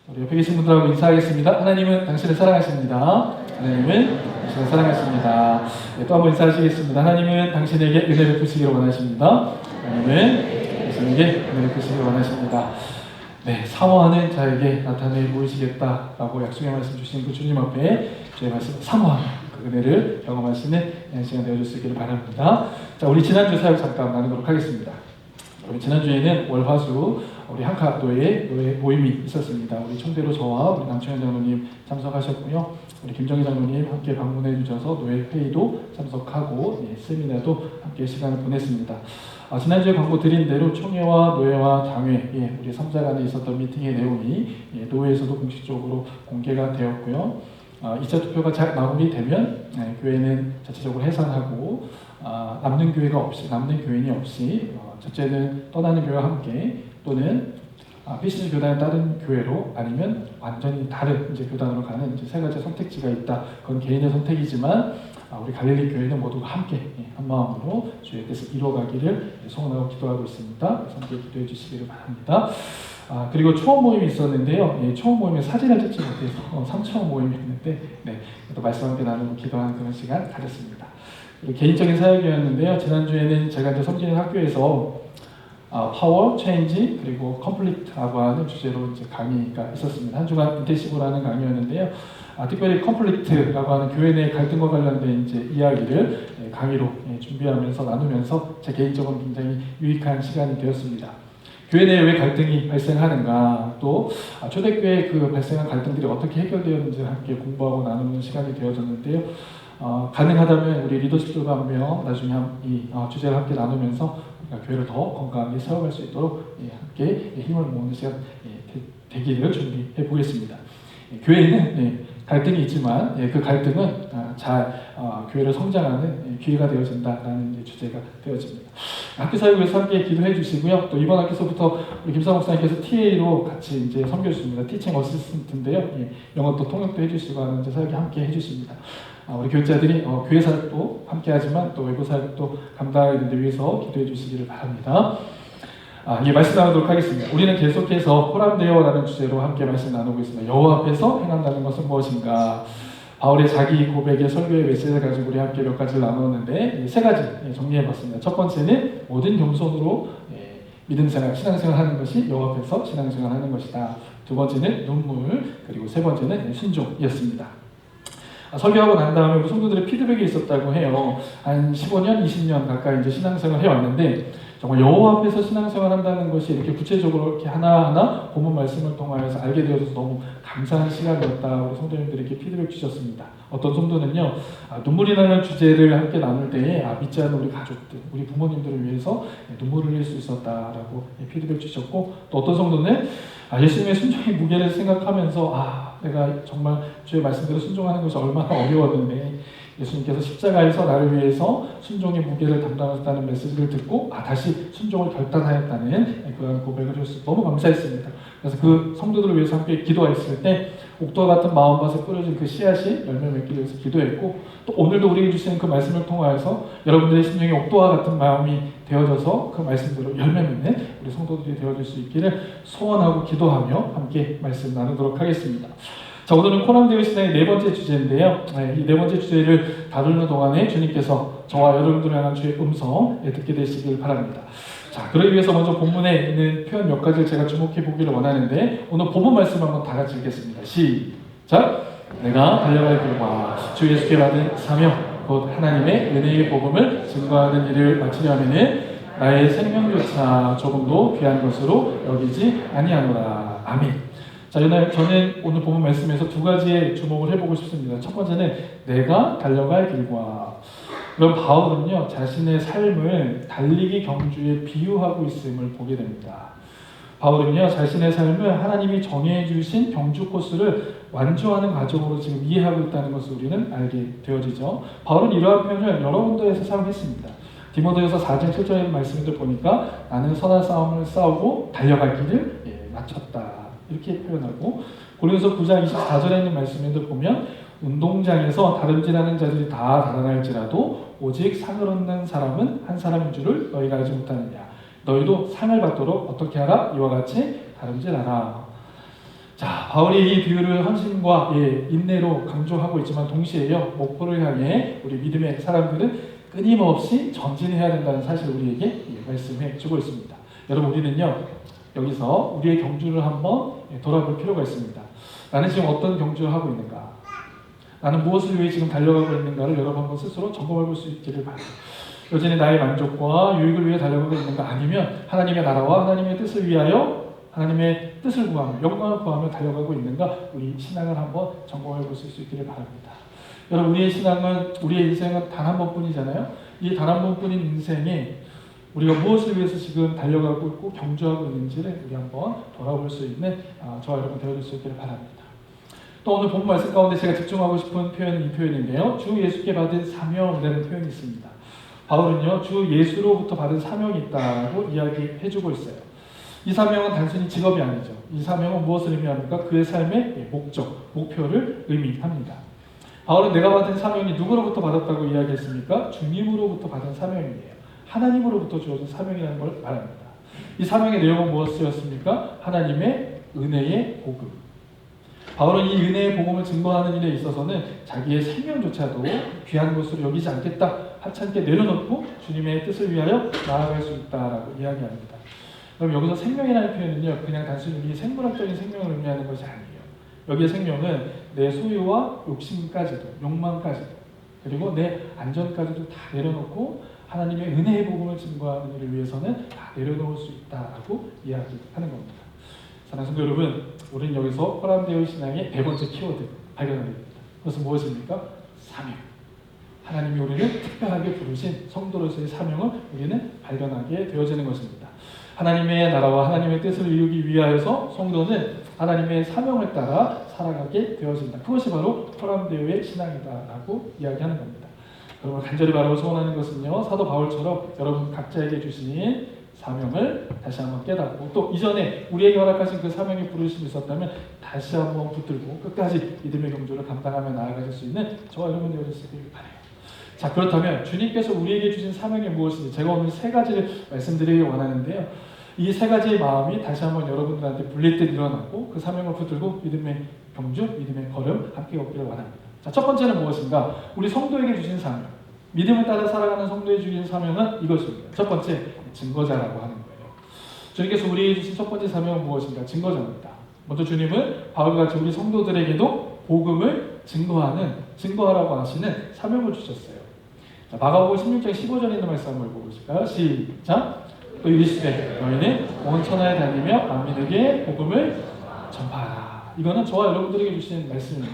우리 옆에 계신 분들하고 인사하겠습니다. 하나님은 당신을 사랑하십니다. 하나님은 당신을 사랑하십니다. 네, 또 한번 인사하시겠습니다. 하나님은 당신에게 은혜 베푸시기를 원하십니다. 하나님은 당신에게 은혜 베푸시기를 원하십니다. 네, 사모하는 자에게 나타내 보이시겠다라고 약속의 말씀 주신 그 주님 앞에 저희 말씀 사모하는 그 은혜를 경험하시는 시간 되어주시기를 바랍니다. 자, 우리 지난주 사역 잠깐 나누도록 하겠습니다. 우리 지난주에는 월화수 우리 한카도에 노예 모임이 있었습니다. 우리 총대로 저와 우리 남청현 장로님 참석하셨고요. 우리 김정희 장로님 함께 방문해 주셔서 노예 회의도 참석하고 세미나도 함께 시간을 보냈습니다. 지난주에 광고 드린 대로 총회와 노예와 장회 우리 3자 간에 있었던 미팅의 내용이 노회에서도 공식적으로 공개가 되었고요. 2차 투표가 잘 마무리 되면 교회는 자체적으로 해산하고 남는 교인이 없이 첫째는 떠나는 교회와 함께 또는 PCG 교단에 따른 교회로 아니면 완전히 다른 교단으로 가는 세 가지 선택지가 있다. 그건 개인의 선택이지만 우리 갈릴리 교회는 모두가 함께 한 마음으로 주의 뜻을 이루어가기를 소원하고 기도하고 있습니다. 그래서 함께 기도해 주시기를 바랍니다. 그리고 초원 모임이 있었는데요. 초원 모임에 사진을 찍지 못해서 3차원 모임이었는데 또 말씀 함께 나누고 기도하는 그런 시간 가졌습니다. 그리고 개인적인 사역이었는데요. 지난주에는 제가 이제 섬기는 학교에서 파워, 체인지, 그리고 컴플리트라고 하는 주제로 이제 강의가 있었습니다. 한 주간 인텐시브로 하는 강의였는데요. 특별히 컴플리트라고 하는 교회 내 갈등과 관련된 이제 이야기를 강의로 준비하면서 나누면서 제 개인적으로 굉장히 유익한 시간이 되었습니다. 교회 내에 왜 갈등이 발생하는가, 또 초대교회에 그 발생한 갈등들이 어떻게 해결되었는지를 함께 공부하고 나누는 시간이 되어졌는데요. 가능하다면 우리 리더십들과 한명 나중에 이 주제를 함께 나누면서 교회를 더 건강하게 세워갈 수 있도록 함께 힘을 모으는 시간 되기를 준비해 보겠습니다. 교회에는 갈등이 있지만 그 갈등은 잘 교회를 성장하는 기회가 되어진다라는 주제가 되어집니다. 학교 사역에서 함께 기도해 주시고요. 또 이번 학기서부터 우리 김사 목사님께서 TA로 같이 이제 섬겨 주십니다. 티칭 어시스턴트인데요. 영어 또 통역도 해주시고 하는 사역에 함께 해주십니다. 우리 교육자들이 교회 사역도 함께 하지만 또 외부 사역도 감당하는 데 위해서 기도해 주시기를 바랍니다. 말씀 나누도록 하겠습니다. 우리는 계속해서 호람되어라는 주제로 함께 말씀 나누고 있습니다. 여호와 앞에서 행한다는 것은 무엇인가? 바울의 자기 고백의 설교의 메시지를 가지고 우리 함께 몇 가지를 나누었는데 세 가지 정리해봤습니다. 첫 번째는 모든 겸손으로 믿음생활, 신앙생활 하는 것이 여호와 앞에서 신앙생활 하는 것이다. 두 번째는 눈물, 그리고 세 번째는 순종이었습니다. 설교하고 난 다음에 우리 성도들의 피드백이 있었다고 해요. 한 15년, 20년 가까이 이제 신앙생활을 해왔는데 정말 여호와 앞에서 신앙생활 한다는 것이 이렇게 구체적으로 이렇게 하나하나 본문 말씀을 통하여서 알게 되어서 너무 감사한 시간이었다. 우리 성도님들이 이렇게 피드백 주셨습니다. 어떤 성도는요, 눈물이 나는 주제를 함께 나눌 때에 믿지 않는 우리 가족들, 우리 부모님들을 위해서 눈물을 흘릴 수 있었다라고 피드백 주셨고, 또 어떤 성도는 예수님의 순종의 무게를 생각하면서 내가 정말 주의 말씀대로 순종하는 것이 얼마나 어려웠는데 예수님께서 십자가에서 나를 위해서 순종의 무게를 담당하셨다는 메시지를 듣고 다시 순종을 결단하였다는 그런 고백을 해주셔서 너무 감사했습니다. 그래서 그 성도들을 위해서 함께 기도했을 때 옥토와 같은 마음밭에 뿌려진 그 씨앗이 열매 맺기 위해서 기도했고, 또 오늘도 우리에게 주시는 그 말씀을 통하여서 여러분들의 심령이 옥토와 같은 마음이 되어져서 그 말씀대로 열매 맺는 우리 성도들이 되어질 수 있기를 소원하고 기도하며 함께 말씀 나누도록 하겠습니다. 자, 오늘은 코람데오 신앙의 네 번째 주제인데요. 이 네 번째 주제를 다루는 동안에 주님께서 저와 여러분들을 향한 주의 음성 듣게 되시길 바랍니다. 자, 그러기 위해서 먼저 본문에 있는 표현 몇 가지를 제가 주목해 보기를 원하는데, 오늘 본문 말씀 한번 다 같이 읽겠습니다. 시작! 내가 달려갈 길과 주 예수께 받은 사명, 곧 하나님의 은혜의 복음을 증거하는 일을 마치려면 나의 생명조차 조금도 귀한 것으로 여기지 아니하노라. 아멘. 자, 저는 오늘 본문 말씀에서 두 가지에 주목을 해보고 싶습니다. 첫 번째는 내가 달려갈 길과. 그럼 바울은요, 자신의 삶을 달리기 경주에 비유하고 있음을 보게 됩니다. 바울은요, 자신의 삶을 하나님이 정해주신 경주 코스를 완주하는 과정으로 지금 이해하고 있다는 것을 우리는 알게 되어지죠. 바울은 이러한 표현을 여러 군데에서 사용했습니다. 디모데후서 4장 7절의 말씀을 보니까 나는 선한 싸움을 싸우고 달려갈 길을 마쳤다. 이렇게 표현하고, 고린도서 9장 24절에 있는 말씀에도 보면 운동장에서 다름질하는 자들이 다 달아날지라도 오직 상을 얻는 사람은 한 사람인 줄을 너희가 알지 못하느냐. 너희도 상을 받도록 어떻게 하라? 이와 같이 다름질하라. 자, 바울이 이 비유를 헌신과 인내로 강조하고 있지만 동시에요, 목표를 향해 우리 믿음의 사람들은 끊임없이 전진해야 된다는 사실을 우리에게 말씀해 주고 있습니다. 여러분, 우리는요 여기서 우리의 경주를 한번 돌아볼 필요가 있습니다. 나는 지금 어떤 경주를 하고 있는가? 나는 무엇을 위해 지금 달려가고 있는가를 여러분 한번 스스로 점검해 볼 수 있기를 바랍니다. 여전히 나의 만족과 유익을 위해 달려가고 있는가? 아니면 하나님의 나라와 하나님의 뜻을 위하여 하나님의 뜻을 구하며 영광을 구하며 달려가고 있는가? 우리 신앙을 한번 점검해 볼 수 있기를 바랍니다. 여러분, 우리의 신앙은, 우리의 인생은 단 한 번뿐이잖아요. 이 단 한 번뿐인 인생에 우리가 무엇을 위해서 지금 달려가고 있고 경주하고 있는지를 우리 한번 돌아볼 수 있는 저와 여러분 되어줄 수 있기를 바랍니다. 또 오늘 본 말씀 가운데 제가 집중하고 싶은 표현은 이 표현인데요, 주 예수께 받은 사명이라는 표현이 있습니다. 바울은요 주 예수로부터 받은 사명이 있다고 이야기해주고 있어요. 이 사명은 단순히 직업이 아니죠. 이 사명은 무엇을 의미합니까? 그의 삶의 목적, 목표를 의미합니다. 바울은 내가 받은 사명이 누구로부터 받았다고 이야기했습니까? 주님으로부터 받은 사명이에요. 하나님으로부터 주어진 사명이라는 걸 말합니다. 이 사명의 내용은 무엇이었습니까? 하나님의 은혜의 복음. 바울은 이 은혜의 복음을 증거하는 일에 있어서는 자기의 생명조차도 귀한 것으로 여기지 않겠다, 하찮게 내려놓고 주님의 뜻을 위하여 나아갈 수 있다라고 이야기합니다. 그럼 여기서 생명이라는 표현은요 그냥 단순히 우리 생물학적인 생명을 의미하는 것이 아니에요. 여기의 생명은 내 소유와 욕심까지도, 욕망까지도, 그리고 내 안전까지도 다 내려놓고 하나님의 은혜의 복음을 증거하는 일을 위해서는 다 내려놓을 수 있다라고 이야기하는 겁니다. 사랑하는 성도 여러분, 우리는 여기서 호람대의 신앙의 100번째 키워드 발견하게 됩니다. 그것은 무엇입니까? 사명. 하나님이 우리를 특별하게 부르신 성도로서의 사명을 우리는 발견하게 되어지는 것입니다. 하나님의 나라와 하나님의 뜻을 이루기 위하여서 성도는 하나님의 사명을 따라 살아가게 되어진다. 그것이 바로 호람대의 신앙이다라고 이야기하는 겁니다. 여러분, 간절히 바라고 소원하는 것은요, 사도 바울처럼 여러분 각자에게 주신 사명을 다시 한번 깨닫고, 또 이전에 우리에게 허락하신 그 사명의 부르심이 있었다면 다시 한번 붙들고 끝까지 믿음의 경주를 감당하며 나아가실 수 있는 저와 여러분 되어주시길 바라요. 자, 그렇다면 주님께서 우리에게 주신 사명이 무엇인지 제가 오늘 세 가지를 말씀드리기 원하는데요, 이 세 가지의 마음이 다시 한번 여러분들한테 불릴 듯 일어나고 그 사명을 붙들고 믿음의 경주, 믿음의 걸음 함께 걷기를 원합니다. 자, 첫 번째는 무엇인가? 우리 성도에게 주신 사명, 믿음을 따라 살아가는 성도에 주신 사명은 이것입니다. 첫 번째, 증거자라고 하는 거예요. 주님께서 우리에게 주신 첫 번째 사명은 무엇인가? 증거자입니다. 먼저 주님은 바울같이 우리 성도들에게도 복음을 증거하라고 하시는 사명을 주셨어요. 자, 마가복음 16장 15절에 있는 말씀 한번 읽어보실까요? 시작! 또 이르시되 너희는 온 천하에 다니며 만민에게 복음을 전파하라. 이거는 저와 여러분들에게 주신 말씀입니다.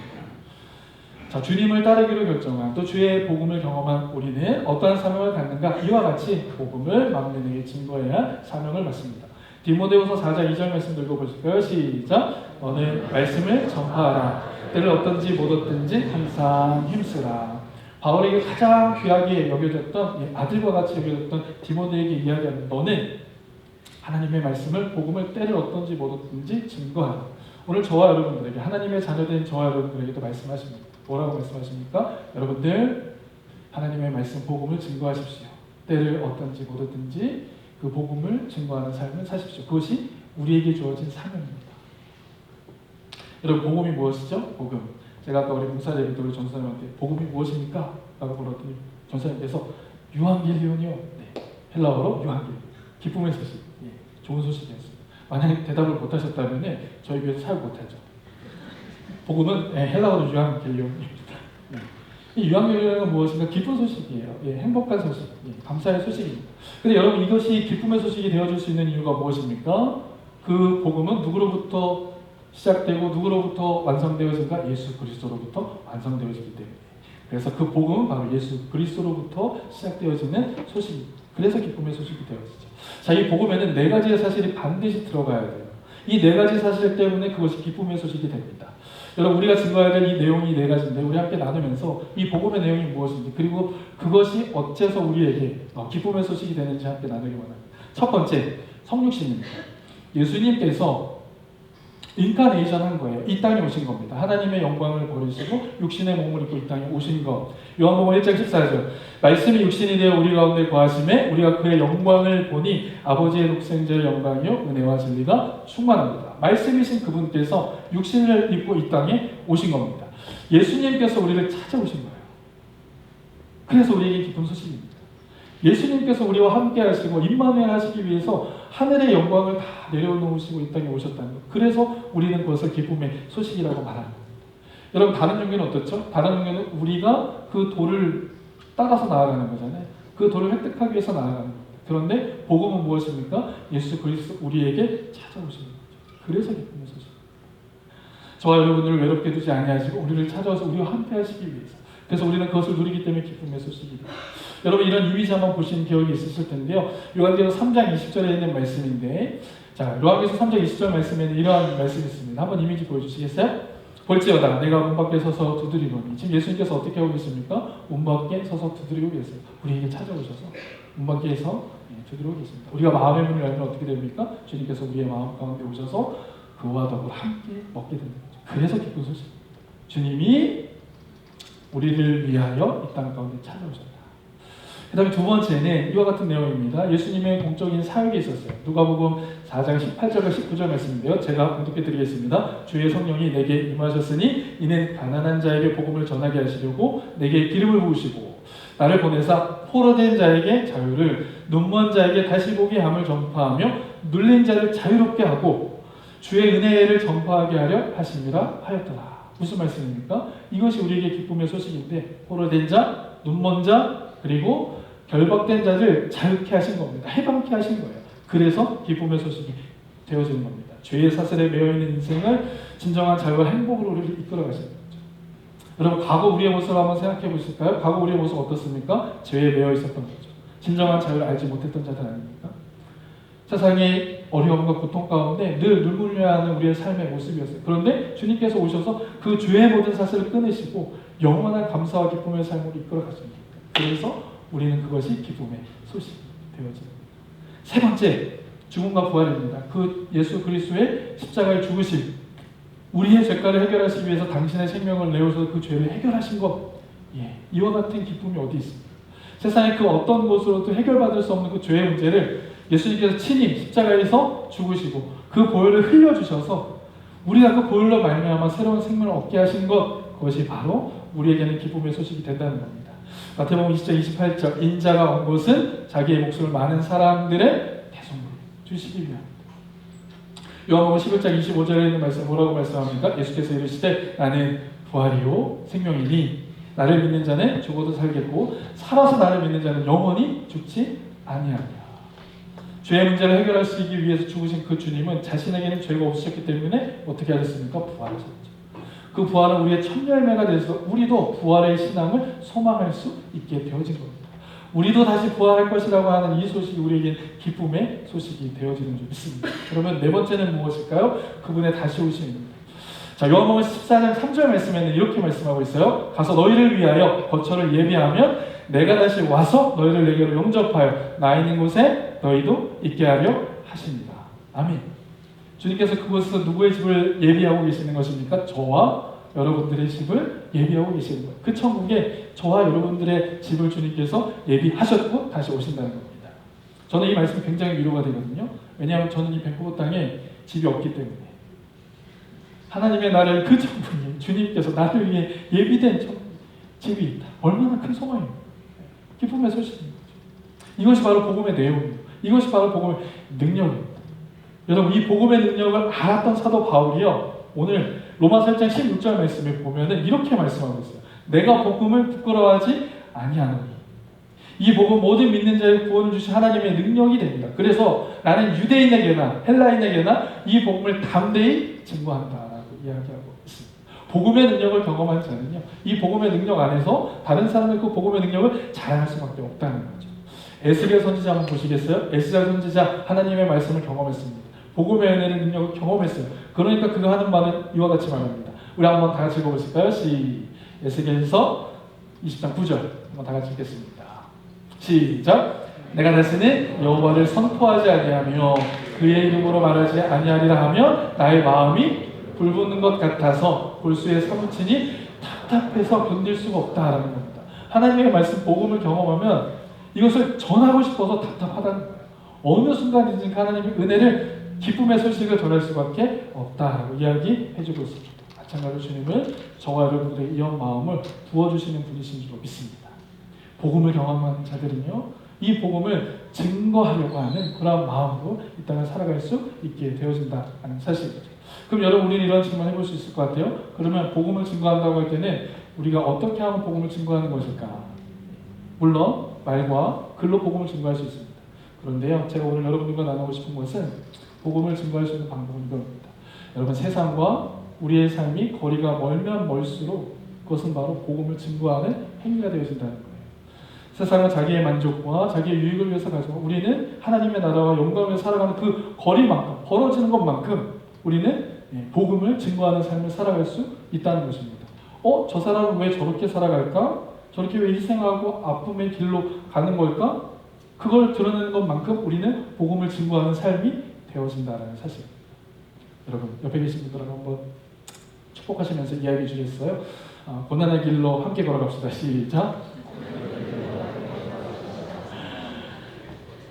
자, 주님을 따르기로 결정한, 또 주의 복음을 경험한 우리는 어떠한 사명을 갖는가? 이와 같이 복음을 만민에게 증거해야 할 사명을 받습니다. 디모데후서 4장 2절 말씀 읽어보실까요? 시작! 너는 말씀을 전파하라. 때를 얻든지 못 얻든지 항상 힘쓰라. 바울에게 가장 귀하게 여겨졌던, 아들과 같이 여겨졌던 디모데에게 이야기하는, 너는 하나님의 말씀을, 복음을 때를 얻든지 못 얻든지 증거하라. 오늘 저와 여러분들에게, 하나님의 자녀된 저와 여러분들에게도 말씀하십니다. 뭐라고 말씀하십니까? 여러분들 하나님의 말씀, 복음을 증거하십시오. 때를 얻든지 못 얻든지 그 복음을 증거하는 삶을 사십시오. 그것이 우리에게 주어진 사명입니다. 여러분, 복음이 무엇이죠? 복음. 제가 아까 우리 봉사자님들 우리 전사님한테 복음이 무엇입니까? 라고 물었더니 전사님께서 유한겔리온이요. 네, 헬라어로 유한겔리온. 기쁨의 소식. 예, 좋은 소식이었습니다. 만약에 대답을 못하셨다면 저희 교회에서 사역 못하죠. 복음은 헬라어로 유한겔리온입니다. 이 유한겔리온은 무엇인가? 기쁜 소식이에요. 예, 행복한 소식, 감사의 소식입니다. 근데 여러분, 이것이 기쁨의 소식이 되어줄 수 있는 이유가 무엇입니까? 그 복음은 누구로부터 시작되고 누구로부터 완성되어진가? 예수 그리스도로부터 완성되어지기 때문에. 그래서 그 복음은 바로 예수 그리스도로부터 시작되어지는 소식입니다. 그래서 기쁨의 소식이 되어지죠. 자, 이 복음에는 네 가지의 사실이 반드시 들어가야 돼요. 이 네 가지 사실 때문에 그것이 기쁨의 소식이 됩니다. 여러분, 우리가 증거해야 될 이 내용이 네 가지인데 우리 함께 나누면서 이 복음의 내용이 무엇인지, 그리고 그것이 어째서 우리에게 기쁨의 소식이 되는지 함께 나누기 원합니다. 첫 번째, 성육신입니다. 예수님께서 인카네이션 한 거예요. 이 땅에 오신 겁니다. 하나님의 영광을 버리시고 육신의 몸을 입고 이 땅에 오신 것. 요한복음 1장 14절. 말씀이 육신이 되어 우리 가운데 거하심에 우리가 그의 영광을 보니 아버지의 독생자의 영광이요 은혜와 진리가 충만합니다. 말씀이신 그분께서 육신을 입고 이 땅에 오신 겁니다. 예수님께서 우리를 찾아오신 거예요. 그래서 우리에게 기쁜 소식입니다. 예수님께서 우리와 함께 하시고 임마누엘 하시기 위해서 하늘의 영광을 다 내려놓으시고 이 땅에 오셨다는 것. 그래서 우리는 그것을 기쁨의 소식이라고 말하는 겁니다. 여러분, 다른 종교는 어떻죠? 다른 종교는 우리가 그 도를 따라서 나아가는 거잖아요. 그 도를 획득하기 위해서 나아가는 겁니다. 그런데 복음은 무엇입니까? 예수 그리스도 우리에게 찾아오시는 거죠. 그래서 기쁨의 소식. 저와 여러분을 외롭게 두지 아니하시고 우리를 찾아와서 우리와 함께 하시기 위해서. 그래서 우리는 그것을 누리기 때문에 기쁨의 소식이다. 여러분, 이런 이미지 한번 보신 기억이 있으실 텐데요. 요한계시록 3장 20절에 있는 말씀인데, 자, 요한계시록 3장 20절 말씀에는 이러한 말씀이 있습니다. 한번 이미지 보여주시겠어요? 볼지어다 내가 문 밖에 서서 두드리노니. 지금 예수님께서 어떻게 하고 계십니까? 문 밖에 서서 두드리고 계세요. 우리에게 찾아오셔서 문 밖에서 두드리고 계십니다. 우리가 마음의 문을 열면 어떻게 됩니까? 주님께서 우리의 마음 가운데 오셔서 그와 더불어 함께 먹게 되는 거죠. 그래서 기쁜 소식입니다. 주님이 우리를 위하여 이 땅 가운데 찾아오셨다. 그 다음에 두 번째는 이와 같은 내용입니다. 예수님의 공적인 사역이 있었어요. 누가복음 4장 18절과 19절 말씀인데요. 제가 공독해 드리겠습니다. 주의 성령이 내게 임하셨으니 이는 가난한 자에게 복음을 전하게 하시려고 내게 기름을 부으시고 나를 보내사 포로된 자에게 자유를, 눈먼 자에게 다시 보게 함을 전파하며 눌린 자를 자유롭게 하고 주의 은혜를 전파하게 하려 하심이라 하였더라. 무슨 말씀입니까? 이것이 우리에게 기쁨의 소식인데, 포로된 자, 눈먼 자, 그리고 결박된 자를 자유케 하신 겁니다. 해방케 하신 거예요. 그래서 기쁨의 소식이 되어지는 겁니다. 죄의 사슬에 매여있는 인생을 진정한 자유와 행복으로 우리를 이끌어 가시는 거죠. 여러분, 과거 우리의 모습을 한번 생각해 보실까요? 과거 우리의 모습 어떻습니까? 죄에 매여 있었던 거죠. 진정한 자유를 알지 못했던 자들 아닙니까? 세상의 어려움과 고통 가운데 늘 눈물려야 하는 우리의 삶의 모습이었어요. 그런데 주님께서 오셔서 그 죄의 모든 사슬을 끊으시고 영원한 감사와 기쁨의 삶으로 이끌어 가십니다. 그래서 우리는 그것이 기쁨의 소식이 되어집니다. 세 번째, 죽음과 부활입니다. 그 예수 그리스도의 십자가의 죽으심, 우리의 죄가를 해결하시기 위해서 당신의 생명을 내어서 그 죄를 해결하신 것, 이와 같은 기쁨이 어디 있습니까? 세상의 그 어떤 곳으로도 해결받을 수 없는 그 죄의 문제를 예수님께서 친히 십자가에서 죽으시고 그 보혈을 흘려주셔서 우리가 그 보혈로 말미암아 새로운 생명을 얻게 하신 것, 그것이 바로 우리에게는 기쁨의 소식이 된다는 겁니다. 마태복음 20장 28절, 인자가 온 곳은 자기의 목숨을 많은 사람들의 대속을 주시기 위함입니다. 요한복음 11장 25절에 있는 말씀 뭐라고 말씀합니까? 예수께서 이르시되 나는 부활이요 생명이니 나를 믿는 자는 죽어도 살겠고 살아서 나를 믿는 자는 영원히 죽지 아니하리라. 죄의 문제를 해결하시기 위해서 죽으신 그 주님은 자신에게는 죄가 없으셨기 때문에 어떻게 하셨습니까? 부활하셨죠. 그 부활은 우리의 첫 열매가 돼서 우리도 부활의 신앙을 소망할 수 있게 되어진 겁니다. 우리도 다시 부활할 것이라고 하는 이 소식이 우리에게 기쁨의 소식이 되어지는 줄 믿습니다. 그러면 네 번째는 무엇일까요? 그분의 다시 오심입니다. 자, 요한복음 14장 3절 말씀에는 이렇게 말씀하고 있어요. 가서 너희를 위하여 거처를 예비하면 내가 다시 와서 너희를 내게로 용접하여 나 있는 곳에 너희도 있게 하려 하십니다. 아멘. 주님께서 그곳에서 누구의 집을 예비하고 계시는 것입니까? 저와 여러분들의 집을 예비하고 계시는 거예요. 그 천국에 저와 여러분들의 집을 주님께서 예비하셨고 다시 오신다는 겁니다. 저는 이 말씀이 굉장히 위로가 되거든요. 왜냐하면 저는 이 밴쿠버 땅에 집이 없기 때문에 하나님의 나라의 그 천국이 주님께서 나를 위해 예비된 집이 있다. 얼마나 큰 소망입니다. 기쁨의 소식인 거죠. 이것이 바로 복음의 내용이에요. 이것이 바로 복음의 능력입니다. 여러분, 이 복음의 능력을 알았던 사도 바울이요, 오늘 로마서 1장 16절 말씀에 보면은 이렇게 말씀하고 있어요. 내가 복음을 부끄러워하지 아니하노니. 이 복음 모든 믿는 자의 구원을 주신 하나님의 능력이 됩니다. 그래서 나는 유대인에게나 헬라인에게나 이 복음을 담대히 증거한다라고 이야기하고 있습니다. 복음의 능력을 경험한 자는요, 이 복음의 능력 안에서 다른 사람들 그 복음의 능력을 자랑할 수밖에 없다는 거죠. 에스겔 선지자 한번 보시겠어요? 에스겔 선지자 하나님의 말씀을 경험했습니다. 복음의 은혜의 능력을 경험했어요. 그러니까 그가 하는 말은 이와 같이 말합니다. 우리 한번 다 같이 읽어보실까요? 에스겔서 20장 9절 한번 다 같이 읽겠습니다. 시작. 내가 다시는 여호와를 선포하지 아니하며 그의 이름으로 말하지 아니하리라 하며 나의 마음이 불붙는 것 같아서 골수에 사무치니 답답해서 견딜 수가 없다라는 겁니다. 하나님의 말씀 복음을 경험하면 이것을 전하고 싶어서 답답하다는 거예요. 어느 순간인지 하나님의 은혜를 기쁨의 소식을 전할 수밖에 없다라고 이야기해주고 있습니다. 마찬가지로 주님은 저와 여러분들의 이런 마음을 부어주시는 분이신 줄 믿습니다. 복음을 경험한 자들은요, 이 복음을 증거하려고 하는 그런 마음으로 이 땅을 살아갈 수 있게 되어진다는 사실이죠. 그럼 여러분, 우리는 이런 질문 해볼 수 있을 것 같아요. 그러면 복음을 증거한다고 할 때는 우리가 어떻게 하면 복음을 증거하는 것일까? 물론 말과 글로 복음을 증거할 수 있습니다. 그런데요, 제가 오늘 여러분들과 나누고 싶은 것은 복음을 증거할 수 있는 방법은 이겁니다. 여러분, 세상과 우리의 삶이 거리가 멀면 멀수록 그것은 바로 복음을 증거하는 행위가 되어진다는 거예요. 세상은 자기의 만족과 자기의 유익을 위해서 가지고, 우리는 하나님의 나라와 영광을 위해 살아가는 그 거리만큼, 벌어지는 것만큼 우리는 복음을 증거하는 삶을 살아갈 수 있다는 것입니다. 저 사람은 왜 저렇게 살아갈까? 저렇게 왜 희생하고 아픔의 길로 가는 걸까? 그걸 드러내는 것만큼 우리는 복음을 증거하는 삶이 되어진다는 사실. 여러분, 옆에 계신 분들하고 한번 축복하시면서 이야기해 주겠어요? 고난의 길로 함께 걸어갑시다. 시작.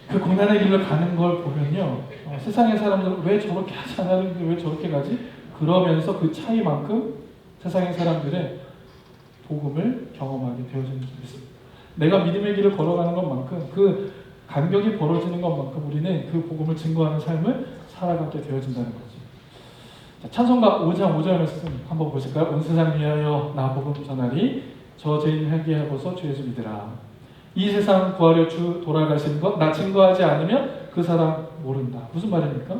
그 고난의 길로 가는 걸 보면요, 세상의 사람들은 왜 저렇게 하지 않았는데 왜 저렇게 가지? 그러면서 그 차이만큼 세상의 사람들은 복음을 경험하게 되어지는 줄 믿습니다. 내가 믿음의 길을 걸어가는 것만큼, 그 간격이 벌어지는 것만큼 우리는 그 복음을 증거하는 삶을 살아가게 되어진다는 거죠. 자, 찬송가 5장 5절 말씀 한번 보실까요? 온 세상 위하여 나 복음 전하리, 저 죄인 회개하고서 주 예수 믿으라. 이 세상 구하려 주 돌아가신 것 나 증거하지 않으면 그 사람 모른다. 무슨 말입니까?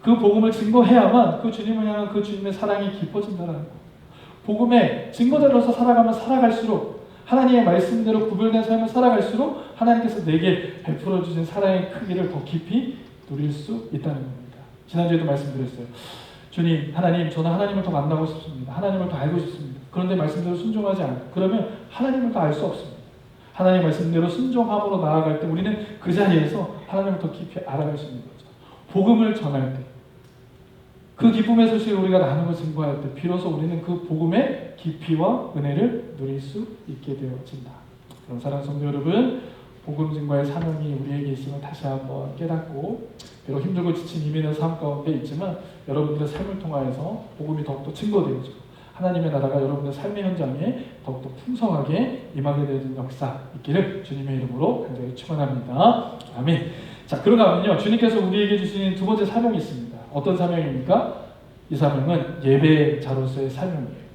그 복음을 증거해야만 그 주님을 향한 그 주님의 사랑이 깊어진다는 거. 복음의 증거자로서 살아가면 살아갈수록, 하나님의 말씀대로 구별된 삶을 살아갈수록 하나님께서 내게 베풀어 주신 사랑의 크기를 더 깊이 누릴 수 있다는 겁니다. 지난주에도 말씀드렸어요. 주님, 하나님, 저는 하나님을 더 만나고 싶습니다. 하나님을 더 알고 싶습니다. 그런데 말씀대로 순종하지 않아요. 그러면 하나님을 더 알 수 없습니다. 하나님 말씀대로 순종함으로 나아갈 때 우리는 그 자리에서 하나님을 더 깊이 알아갈 수 있는 거죠. 복음을 전할 때, 그 기쁨의 소식을 우리가 나누고 증거할 때 비로소 우리는 그 복음의 깊이와 은혜를 누릴 수 있게 되어진다. 그럼 사랑하는 성도 여러분, 복음 증거의 사명이 우리에게 있음을 다시 한번 깨닫고, 비록 힘들고 지친 이민의 삶 가운데 있지만 여러분들의 삶을 통하여서 복음이 더욱더 증거되어지고 하나님의 나라가 여러분의 삶의 현장에 더욱더 풍성하게 임하게 되는 역사 있기를 주님의 이름으로 간절히 축원합니다. 아멘. 자, 그러가 하면요, 주님께서 우리에게 주시는 두 번째 사명이 있습니다. 어떤 사명입니까? 이 사명은 예배자로서의 사명이에요.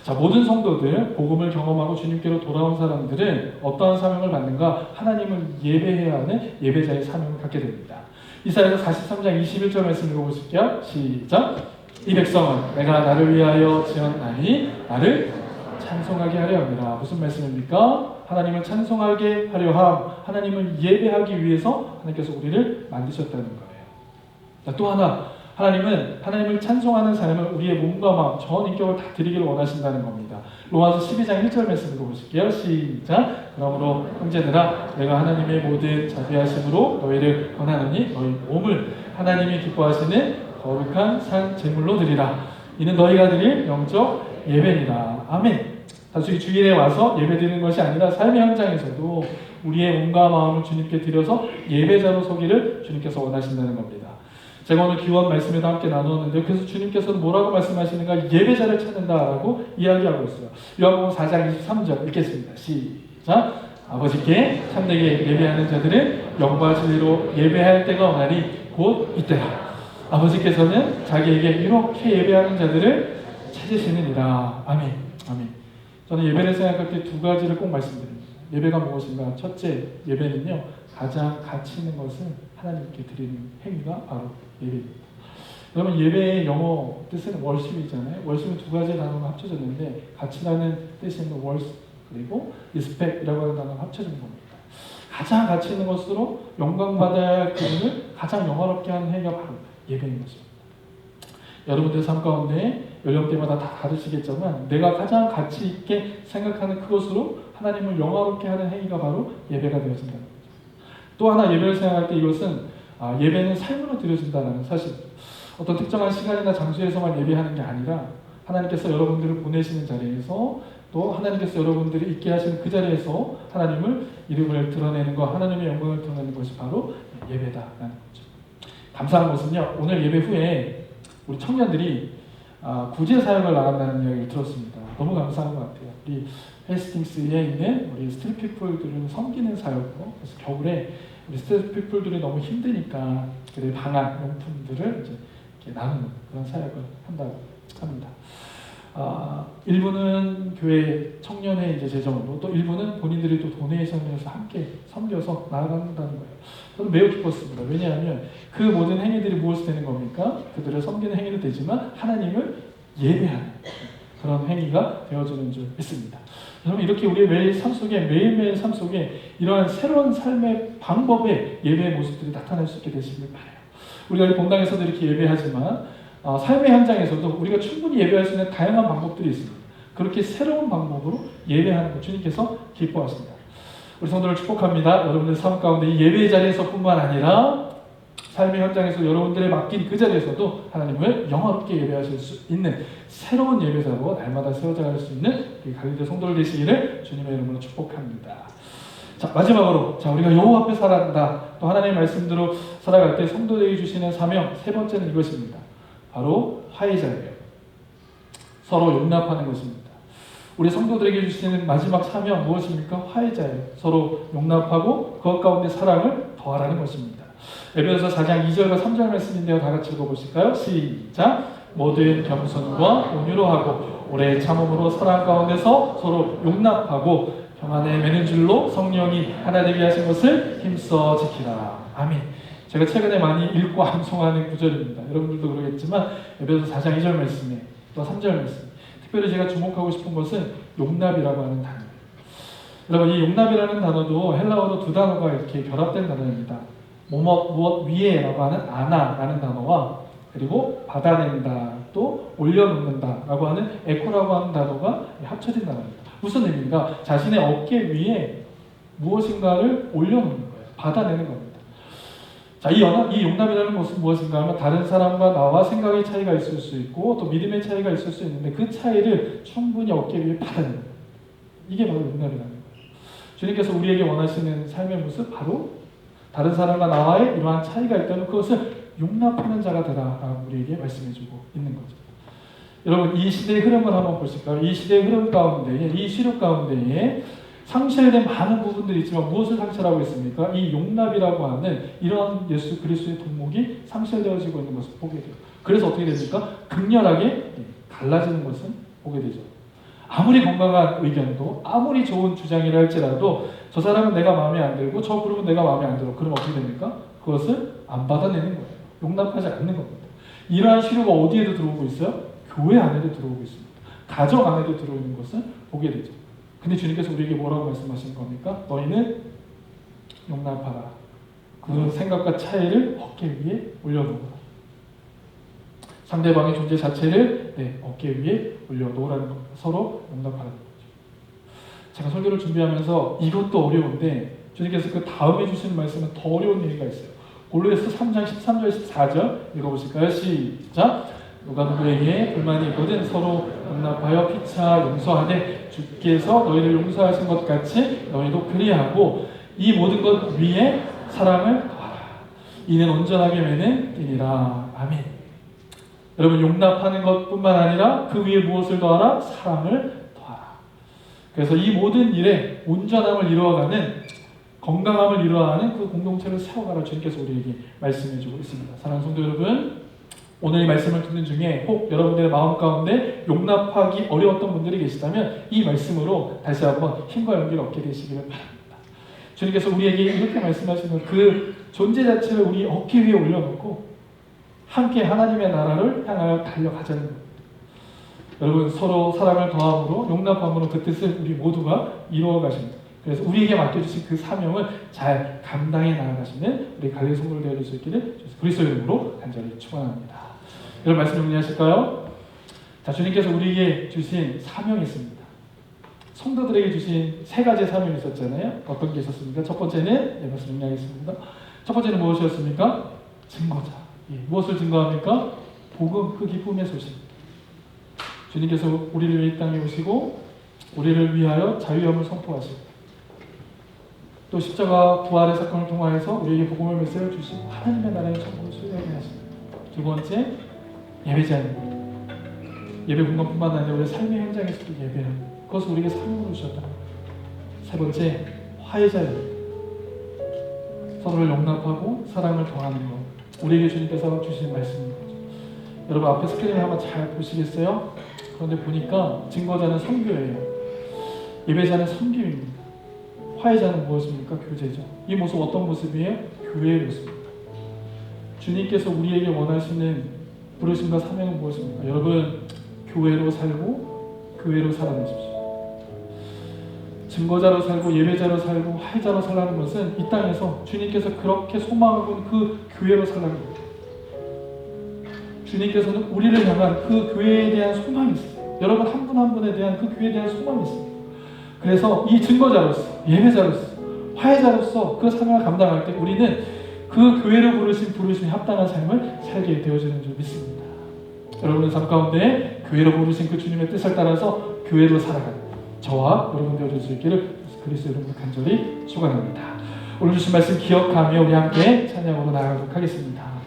자, 모든 성도들, 복음을 경험하고 주님께로 돌아온 사람들은 어떠한 사명을 받는가? 하나님을 예배해야 하는 예배자의 사명을 갖게 됩니다. 이사야서 43장 21절 말씀 읽어보실게요. 시작. 이 백성은 내가 나를 위하여 지었나니 나를 찬송하게 하려 함이라. 무슨 말씀입니까? 하나님을 찬송하게 하려 함, 하나님을 예배하기 위해서 하나님께서 우리를 만드셨다는 거예요. 자, 또 하나, 하나님은 하나님을 찬송하는 삶을 우리의 몸과 마음, 전 인격을 다 드리기를 원하신다는 겁니다. 로마서 12장 1절 말씀 읽어보실게요. 시작. 그러므로 형제들아, 내가 하나님의 모든 자비하심으로 너희를 권하노니 너희 몸을 하나님이 기뻐하시는 거룩한 산 제물로 드리라. 이는 너희가 드릴 영적 예배니라. 아멘. 단순히 주일에 와서 예배드리는 것이 아니라 삶의 현장에서도 우리의 몸과 마음을 주님께 드려서 예배자로 서기를 주님께서 원하신다는 겁니다. 제가 오늘 기원 말씀에도 함께 나누었는데, 그래서 주님께서는 뭐라고 말씀하시는가? 예배자를 찾는다라고 이야기하고 있어요. 요한복음 4장 23절 읽겠습니다. 시작. 아버지께 참되게 예배하는 자들은 영과 진리로 예배할 때가 오나니 곧 이때라. 아버지께서는 자기에게 이렇게 예배하는 자들을 찾으시느니라. 아멘. 아멘. 저는 예배를 생각할 때 두 가지를 꼭 말씀드립니다. 예배가 무엇인가? 첫째, 예배는요, 가장 가치 있는 것은 하나님께 드리는 행위가 바로 예배입니다. 여러분, 예배의 영어 뜻은 월십이잖아요. 월십은 두 가지 단어가 합쳐졌는데, 가치라는 뜻이 있는 월스, 그리고 리스펙이라고 하는 단어가 합쳐진 겁니다. 가장 가치 있는 것으로 영광받아야 할 그분을 가장 영화롭게 하는 행위가 바로 예배인 것입니다. 여러분들 삶 가운데 연령대마다 다 다르시겠지만 내가 가장 가치 있게 생각하는 그것으로 하나님을 영화롭게 하는 행위가 바로 예배가 되어진다는 거죠. 또 하나 예배를 생각할 때 이것은 예배는 삶으로 드려진다는 사실. 어떤 특정한 시간이나 장소에서만 예배하는 게 아니라 하나님께서 여러분들을 보내시는 자리에서, 또 하나님께서 여러분들이 있게 하시는 그 자리에서 하나님을 이름을 드러내는 것, 하나님의 영광을 드러내는 것이 바로 예배다라는 거죠. 감사한 것은요, 오늘 예배 후에 우리 청년들이 구제 사역을 나간다는 이야기를 들었습니다. 너무 감사한 것 같아요. 우리 헤스팅스에 있는 우리 스트릿피플들을 섬기는 사역으로, 그래서 겨울에 우리 스트릿피플들이 너무 힘드니까 그들 방학 용품들을 이제 이렇게 나누는 그런 사역을 한다고 합니다. 일부는 교회 청년회 이제 재정으로, 또 일부는 본인들이 또 도네이션을 해서 함께 섬겨서 나아간다는 거예요. 저는 매우 기뻤습니다. 왜냐하면 그 모든 행위들이 무엇이 되는 겁니까? 그들을 섬기는 행위도 되지만 하나님을 예배하는 그런 행위가 되어주는 줄 믿습니다. 여러분, 이렇게 우리의 매일 삶 속에, 매일매일 삶 속에 이러한 새로운 삶의 방법의 예배의 모습들이 나타날 수 있게 되시길 바라요. 우리가 이 본당에서도 이렇게 예배하지만 삶의 현장에서도 우리가 충분히 예배할 수 있는 다양한 방법들이 있습니다. 그렇게 새로운 방법으로 예배하는 것 주님께서 기뻐하십니다. 우리 성도를 축복합니다. 여러분들 삶 가운데 이 예배의 자리에서뿐만 아니라 삶의 현장에서 여러분들의 맡긴 그 자리에서도 하나님을 영화롭게 예배하실 수 있는 새로운 예배자로 날마다 세워져갈 수 있는 갈릴리 성도들 되시기를 주님의 이름으로 축복합니다. 자, 마지막으로 우리가 여호와 앞에 살아간다, 또 하나님의 말씀대로 살아갈 때 성도들에게 주시는 사명, 세 번째는 이것입니다. 바로 화해자예요. 서로 용납하는 것입니다. 우리 성도들에게 주시는 마지막 사명 무엇입니까? 화해자예요. 서로 용납하고 그것 가운데 사랑을 더하라는 것입니다. 에베소서 4장 2절과 3절 말씀인데요. 다 같이 읽어보실까요? 시작! 모든 겸손과 온유로 하고 오래 참음으로 사랑 가운데서 서로 용납하고 평안에 매는 줄로 성령이 하나 되게 하신 것을 힘써 지키라. 아멘. 제가 최근에 많이 읽고 암송하는 구절입니다. 여러분들도 그러겠지만 에베소서 4장 2절 말씀에 또 3절 말씀, 특별히 제가 주목하고 싶은 것은 용납이라고 하는 단어예요. 여러분, 이 용납이라는 단어도 헬라어로 두 단어가 이렇게 결합된 단어입니다. 무엇 위에라고 하는 아나라는 단어와 그리고 받아낸다, 또 올려놓는다 라고 하는 에코라고 하는 단어가 합쳐진 단어입니다. 무슨 의미인가? 자신의 어깨 위에 무엇인가를 올려놓는 거예요. 받아내는 겁니다. 자, 이 용납이라는 것은 무엇인가 하면 다른 사람과 나와 생각의 차이가 있을 수 있고 또 믿음의 차이가 있을 수 있는데 그 차이를 충분히 어깨 위에 받아내는 거예요. 이게 바로 용납이라는 거예요. 주님께서 우리에게 원하시는 삶의 모습, 바로 다른 사람과 나와의 이러한 차이가 있다면 그것을 용납하는 자가 되라라고 우리에게 말씀해주고 있는 거죠. 여러분, 이 시대의 흐름을 한번 보실까요? 이 시대의 흐름 가운데에, 이 시력 가운데에 상실된 많은 부분들이 있지만 무엇을 상실하고 있습니까? 이 용납이라고 하는 이러한 예수 그리스도의 덕목이 상실되어지고 있는 것을 보게 돼요. 그래서 어떻게 됩니까? 극렬하게 갈라지는 것을 보게 되죠. 아무리 건강한 의견도, 아무리 좋은 주장이라 할지라도 저 사람은 내가 마음에 안 들고 저 그룹은 내가 마음에 안 들어. 그럼 어떻게 됩니까? 그것을 안 받아내는 거예요. 용납하지 않는 겁니다. 이러한 시류가 어디에도 들어오고 있어요? 교회 안에도 들어오고 있습니다. 가정 안에도 들어오는 것을 보게 되죠. 근데 주님께서 우리에게 뭐라고 말씀하신 겁니까? 너희는 용납하라. 그 생각과 차이를 어깨 위에 올려놓으라. 상대방의 존재 자체를 어깨 위에 올려놓으라는 겁니다. 서로 용납하라는 거죠. 제가 설교를 준비하면서 이것도 어려운데 주님께서 그 다음에 주시는 말씀은 더 어려운 얘기가 있어요. 골로새서 3장 13절 14절 읽어보실까요? 시작! 누가 누구에게 불만이 있거든 서로 용납하여 피차 용서하되 주께서 너희를 용서하신 것 같이 너희도 그리하고 이 모든 것 위에 사랑을 더하라. 이는 온전하게 매는 띠니라. 아멘. 여러분, 용납하는 것뿐만 아니라 그 위에 무엇을 더하라? 사랑을 더하라. 그래서 이 모든 일에 온전함을 이루어가는, 건강함을 이루어가는 그 공동체를 세워가라 주님께서 우리에게 말씀해주고 있습니다. 사랑하는 성도 여러분, 오늘 이 말씀을 듣는 중에 혹 여러분들의 마음 가운데 용납하기 어려웠던 분들이 계시다면 이 말씀으로 다시 한번 힘과 용기를 얻게 되시기를 바랍니다. 주님께서 우리에게 이렇게 말씀하시는 그 존재 자체를 우리 어깨 위에 올려놓고 함께 하나님의 나라를 향하여 달려가자는 겁니다. 여러분, 서로 사랑을 더함으로 용납함으로 그 뜻을 우리 모두가 이루어 가십니다. 그래서 우리에게 맡겨주신 그 사명을 잘 감당해 나아가시는 우리 갈릴리 성도들 되어줄 수 있기를 그리스도의 이름으로 간절히 축원합니다. 여러분, 말씀 정리하실까요? 자, 주님께서 우리에게 주신 사명이 있습니다. 성도들에게 주신 세 가지 사명이 있었잖아요. 어떤 게 있었습니까? 첫 번째는 말씀 정리하겠습니다. 첫 번째는 무엇이었습니까? 증거자. 무엇을 증거합니까? 복음, 그 기쁨의 소식. 주님께서 우리를 이 땅에 오시고 우리를 위하여 자유함을 선포하시고 또 십자가 부활의 사건을 통하여서 우리에게 복음의 메시지를 주시고 하나님의 나라의 천국을 소유하게 하십니다. 두 번째, 예배자입니다. 예배 공간뿐만 아니라 우리 삶의 현장에서도 예배합니다. 그것을 우리에게 삶으로 주셨다. 세 번째, 화해자입니다. 서로를 용납하고 사랑을 더하는 것. 우리에게 주님께서 주신 말씀입니다. 여러분 앞에 스크린을 한번 잘 보시겠어요? 그런데 보니까 증거자는 선교예요. 예배자는 섬김입니다. 화해자는 무엇입니까? 교제죠. 이 모습 어떤 모습이에요? 교회의 모습입니다. 주님께서 우리에게 원하시는 부르심과 사명은 무엇입니까? 여러분 교회로 살고 교회로 살아내십시오. 증거자로 살고 예배자로 살고 화해자로 살라는 것은 이 땅에서 주님께서 그렇게 소망하고 그 교회로 살라는 겁니다. 주님께서는 우리를 향한 그 교회에 대한 소망이 있어요. 여러분 한 분 한 분에 대한 그 교회에 대한 소망이 있어요. 그래서 이 증거자로서 예배자로서 화해자로서 그 사명을 감당할 때 우리는 그 교회로 부르신 부르심에 합당한 삶을 살게 되어지는 줄 믿습니다. 여러분의 삶 가운데 교회로 부르신 그 주님의 뜻을 따라서 교회로 살아가는 저와 여러분 되어줄 수 있기를 그리스도 이름으로 간절히 축원합니다. 오늘 주신 말씀 기억하며 우리 함께 찬양으로 나아가도록 하겠습니다.